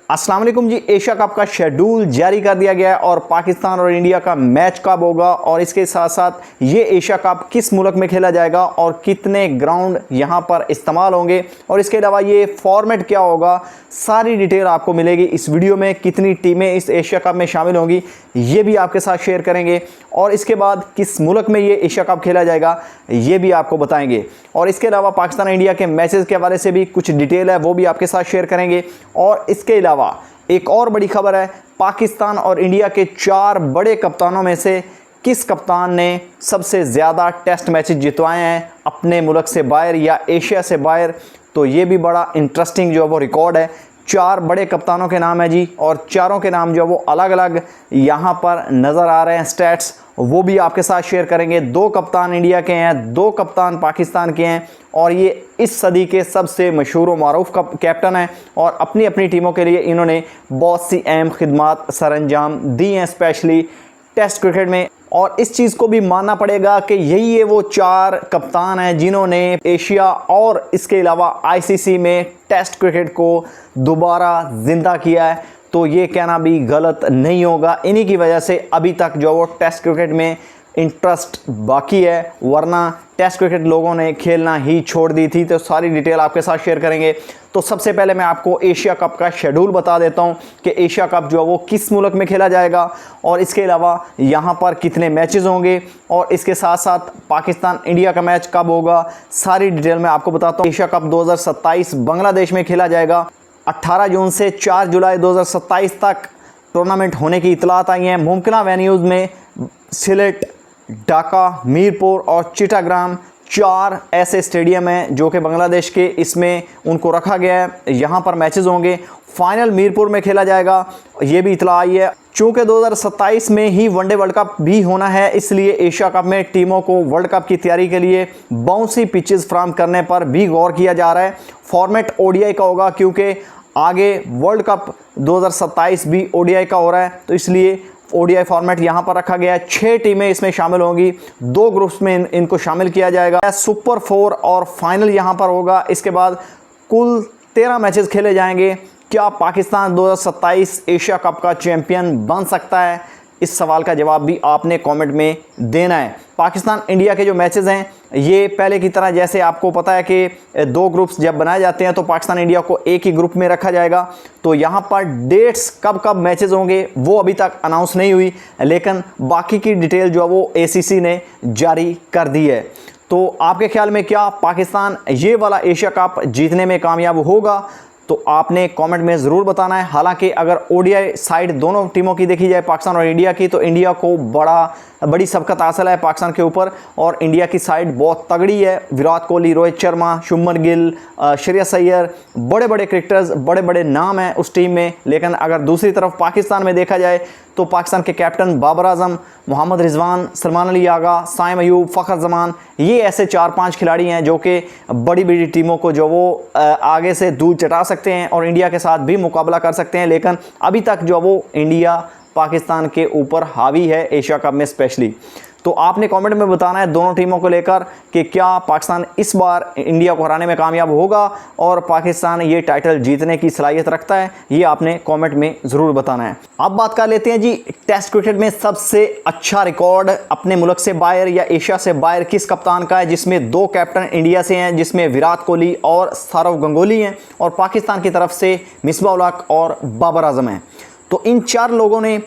अस्सलाम वालेकुम जी। Asia cup का शेड्यूल जारी कर दिया गया है और पाकिस्तान और इंडिया का मैच कब होगा और इसके साथ साथ ये एशिया कप किस मुल्क में खेला जाएगा और कितने ग्राउंड यहाँ पर इस्तेमाल होंगे और इसके अलावा ये फॉर्मेट क्या होगा, सारी डिटेल आपको मिलेगी इस वीडियो में। कितनी टीमें इस एशिया कप में शामिल होंगी ये भी आपके साथ शेयर करेंगे और इसके बाद किस मुल्क में ये एशिया कप खेला जाएगा ये भी आपको बताएंगे। और इसके अलावा पाकिस्तान इंडिया के मैचेस के हवाले से भी कुछ डिटेल है वो भी आपके साथ शेयर करेंगे। और इसके अलावा एक और बड़ी खबर है, पाकिस्तान और इंडिया के 4 बड़े कप्तानों में से किस कप्तान ने सबसे ज़्यादा टेस्ट मैचेस जितवाए हैं अपने मुल्क से बाहर या एशिया से बाहर। तो ये भी बड़ा इंटरेस्टिंग जो है वो रिकॉर्ड है। 4 बड़े कप्तानों के नाम है जी और चारों के नाम जो है वो अलग अलग यहाँ पर नज़र आ रहे हैं, स्टैट्स वो भी आपके साथ शेयर करेंगे। 2 कप्तान इंडिया के हैं, 2 कप्तान पाकिस्तान के हैं और ये इस सदी के सबसे मशहूर और मारूफ कैप्टन हैं और अपनी अपनी टीमों के लिए इन्होंने बहुत सी अहम खिदमात सरअंजाम दी हैं, स्पेशली टेस्ट क्रिकेट में। और इस चीज़ को भी मानना पड़ेगा कि यही है वो 4 कप्तान हैं जिन्होंने एशिया और इसके अलावा आईसीसी में टेस्ट क्रिकेट को दोबारा ज़िंदा किया है। तो ये कहना भी गलत नहीं होगा, इन्हीं की वजह से अभी तक जो वो टेस्ट क्रिकेट में इंटरेस्ट बाकी है, वरना टेस्ट क्रिकेट लोगों ने खेलना ही छोड़ दी थी। तो सारी डिटेल आपके साथ शेयर करेंगे। तो सबसे पहले मैं आपको एशिया कप का शेड्यूल बता देता हूं कि एशिया कप जो है वो किस मुल्क में खेला जाएगा और इसके अलावा यहां पर कितने मैचेस होंगे और इसके साथ साथ पाकिस्तान इंडिया का मैच कब होगा, सारी डिटेल मैं आपको बताता हूँ। एशिया कप 2027 बांग्लादेश में खेला जाएगा। 18 जून से 4 जुलाई 2027 तक टूर्नामेंट होने की इतलात आई हैं। मुमकिन वेन्यूज़ में सिलेट, ढाका, मीरपुर और चिटाग्राम 4 ऐसे स्टेडियम हैं जो कि बांग्लादेश के इसमें उनको रखा गया है। यहाँ पर मैचेस होंगे। फाइनल मीरपुर में खेला जाएगा, ये भी इतला आई है। चूँकि 2027 में ही वनडे वर्ल्ड कप भी होना है, इसलिए एशिया कप में टीमों को वर्ल्ड कप की तैयारी के लिए बाउंसी पिचेस फ्राहम करने पर भी गौर किया जा रहा है। फॉर्मेट ओडीआई का होगा क्योंकि आगे वर्ल्ड कप 2027 भी ओडीआई का हो रहा है, तो इसलिए ओडीआई फॉर्मेट यहाँ पर रखा गया है। 6 टीमें इसमें शामिल होंगी, 2 ग्रुप्स में इनको शामिल किया जाएगा। सुपर 4 और फाइनल यहाँ पर होगा। इसके बाद कुल 13 मैचेस खेले जाएंगे। क्या पाकिस्तान 2027 एशिया कप का चैंपियन बन सकता है? इस सवाल का जवाब भी आपने कमेंट में देना है। पाकिस्तान इंडिया के जो मैचेस हैं ये पहले की तरह, जैसे आपको पता है कि 2 ग्रुप्स जब बनाए जाते हैं तो पाकिस्तान इंडिया को एक ही ग्रुप में रखा जाएगा। तो यहाँ पर डेट्स कब कब मैचेस होंगे वो अभी तक अनाउंस नहीं हुई, लेकिन बाकी की डिटेल जो है वो एसीसी ने जारी कर दी है। तो आपके ख्याल में क्या पाकिस्तान ये वाला एशिया कप जीतने में कामयाब होगा? तो आपने कमेंट में ज़रूर बताना है। हालांकि अगर ओडीआई साइड दोनों टीमों की देखी जाए, पाकिस्तान और इंडिया की, तो इंडिया को बड़ी सबकत हासिल है पाकिस्तान के ऊपर और इंडिया की साइड बहुत तगड़ी है। विराट कोहली, रोहित शर्मा, शुभमन गिल, श्रेयस अय्यर, बड़े बड़े क्रिकेटर्स, बड़े बड़े नाम हैं उस टीम में। लेकिन अगर दूसरी तरफ पाकिस्तान में देखा जाए तो पाकिस्तान के कैप्टन बाबर आजम, मोहम्मद रिजवान, सलमान अली आगा, साइम अयूब, फ़खर जमान, ये ऐसे 4-5 खिलाड़ी हैं जो कि बड़ी बड़ी टीमों को जो वो आगे से दूध चटा सकते हैं और इंडिया के साथ भी मुकाबला कर सकते हैं। लेकिन अभी तक जो वो इंडिया पाकिस्तान के ऊपर हावी है एशिया कप में स्पेशली। तो आपने कमेंट में बताना है दोनों टीमों को लेकर कि क्या पाकिस्तान इस बार इंडिया को हराने में कामयाब होगा और पाकिस्तान ये टाइटल जीतने की सलाहियत रखता है, ये आपने कमेंट में ज़रूर बताना है। अब बात कर लेते हैं जी टेस्ट क्रिकेट में सबसे अच्छा रिकॉर्ड अपने मुल्क से बाहर या एशिया से बाहर किस कप्तान का है, जिसमें 2 कैप्टन इंडिया से हैं, जिसमें विराट कोहली और सौरव गंगोली हैं और पाकिस्तान की तरफ से मिसबाह उल हक और बाबर आजम हैं। तो इन 4 लोगों ने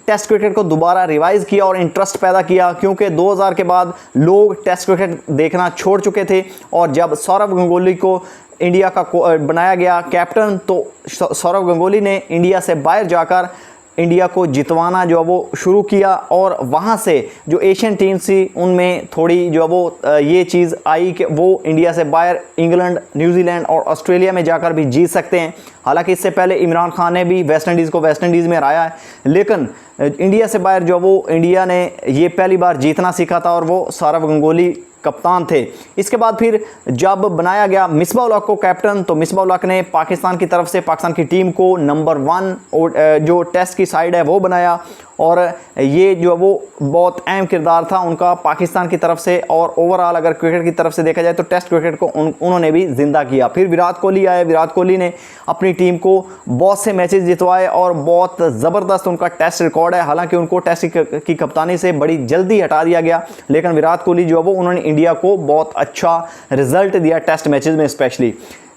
टेस्ट क्रिकेट को दोबारा रिवाइज किया और इंटरेस्ट पैदा किया, क्योंकि 2000 के बाद लोग टेस्ट क्रिकेट देखना छोड़ चुके थे और जब सौरव गंगोली को इंडिया का बनाया गया कैप्टन, तो सौरव गंगोली ने इंडिया से बाहर जाकर इंडिया को जितवाना जो वो शुरू किया और वहाँ से जो एशियन टीम्स थी उनमें थोड़ी जो वो ये चीज़ आई कि वो इंडिया से बाहर इंग्लैंड, न्यूजीलैंड और ऑस्ट्रेलिया में जाकर भी जीत सकते हैं। हालांकि इससे पहले इमरान खान ने भी वेस्ट इंडीज़ को वेस्ट इंडीज़ में हराया है, लेकिन इंडिया से बाहर जो वो इंडिया ने ये पहली बार जीतना सीखा था और वो सौरव गंगोली कप्तान थे। इसके बाद फिर जब बनाया गया मिसबाह उल हक को कैप्टन, तो मिसबाह उल हक ने पाकिस्तान की तरफ से पाकिस्तान की टीम को नंबर 1 जो टेस्ट की साइड है वो बनाया और ये जो वो बहुत अहम किरदार था उनका पाकिस्तान की तरफ से, और ओवरऑल अगर क्रिकेट की तरफ से देखा जाए तो टेस्ट क्रिकेट को उन्होंने भी जिंदा किया। फिर विराट कोहली आए, विराट कोहली ने अपनी टीम को बहुत से मैचेस जितवाए और बहुत ज़बरदस्त उनका टेस्ट रिकॉर्ड है। हालांकि उनको टेस्ट की कप्तानी से बड़ी जल्दी हटा दिया गया, लेकिन विराट कोहली जो है वो उन्होंने इंडिया को बहुत अच्छा रिजल्ट दिया टेस्ट मैचेस में स्पेशली।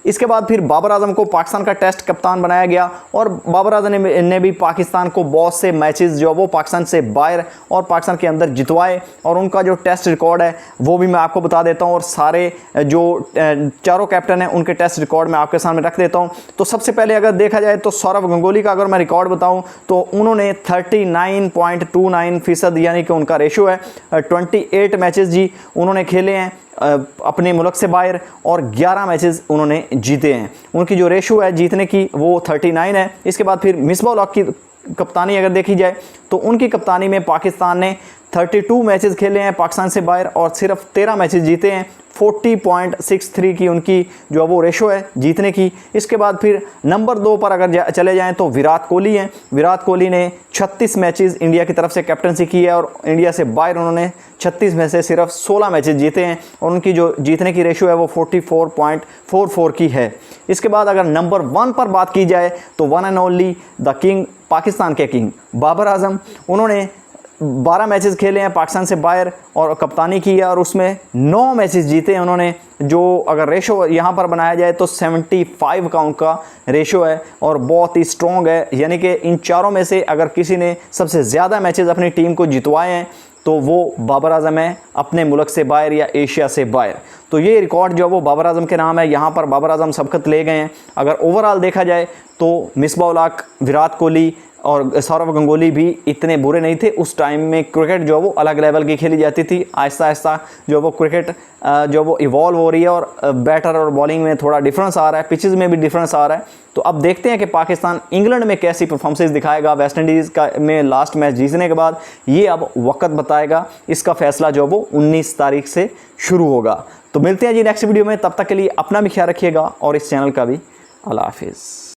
इसके बाद फिर बाबर आजम को पाकिस्तान का टेस्ट कप्तान बनाया गया, और बाबर आजम ने भी पाकिस्तान को बहुत से मैचेस जो वो पाकिस्तान से बाहर और पाकिस्तान के अंदर जितवाए, और उनका जो टेस्ट रिकॉर्ड है वो भी मैं आपको बता देता हूं, और सारे जो चारों कैप्टन हैं उनके टेस्ट रिकॉर्ड मैं आपके सामने रख देता हूं। तो सबसे पहले अगर देखा जाए तो सौरव गंगोली का अगर मैं रिकॉर्ड बताऊं तो उन्होंने 39.29% यानी कि उनका रेशो है, 28 मैचेस जी उन्होंने खेले हैं अपने मुल्क से बाहर, और 11 मैचेस उन्होंने जीते हैं। उनकी जो रेशो है जीतने की वो 39 है। इसके बाद फिर मिसबाह उल हक की कप्तानी अगर देखी जाए तो उनकी कप्तानी में पाकिस्तान ने 32 मैचेस खेले हैं पाकिस्तान से बाहर और सिर्फ 13 मैचेस जीते हैं। 40.63 की उनकी जो वो रेशो है जीतने की। इसके बाद फिर नंबर 2 पर अगर चले जाएं तो विराट कोहली हैं। विराट कोहली ने 36 मैचेस इंडिया की तरफ से कैप्टनसी की है, और इंडिया से बाहर उन्होंने 36 में से सिर्फ 16 मैचेस जीते हैं, और उनकी जो जीतने की रेशो है वो 44.44 की है। इसके बाद अगर नंबर 1 पर बात की जाए तो one and only the king, Pakistan के किंग बाबर आजम, उन्होंने 12 मैचेस खेले हैं पाकिस्तान से बाहर और कप्तानी की है, और उसमें 9 मैचेस जीते हैं उन्होंने। जो अगर रेशो यहाँ पर बनाया जाए तो 75 का उनका रेशो है, और बहुत ही स्ट्रॉन्ग है। यानी कि इन चारों में से अगर किसी ने सबसे ज़्यादा मैचेस अपनी टीम को जितवाए हैं तो वो बाबर आजम है, अपने मुल्क से बाहर या एशिया से बाहर। तो ये रिकॉर्ड जो वो बाबर आजम के नाम है, यहाँ पर बाबर आजम सबकत ले गए हैं। अगर ओवरऑल देखा जाए तो मिसबाह उल हक, विराट कोहली और सौरव गंगोली भी इतने बुरे नहीं थे। उस टाइम में क्रिकेट जो वो अलग लेवल की खेली जाती थी। आहिस्ता आहिस्ता जो वो क्रिकेट जो वो इवॉल्व हो रही है, और बैटर और बॉलिंग में थोड़ा डिफरेंस आ रहा है, पिचेस में भी डिफरेंस आ रहा है। तो अब देखते हैं कि पाकिस्तान इंग्लैंड में कैसी परफॉर्मेंस दिखाएगा वेस्ट इंडीज़ का में लास्ट मैच जीतने के बाद। ये अब वक्त बताएगा, इसका फैसला जो वो 19 तारीख से शुरू होगा। तो मिलते हैं जी नेक्स्ट वीडियो में, तब तक के लिए अपना भी ख्याल रखिएगा और इस चैनल का भी। अल्लाह हाफिज़।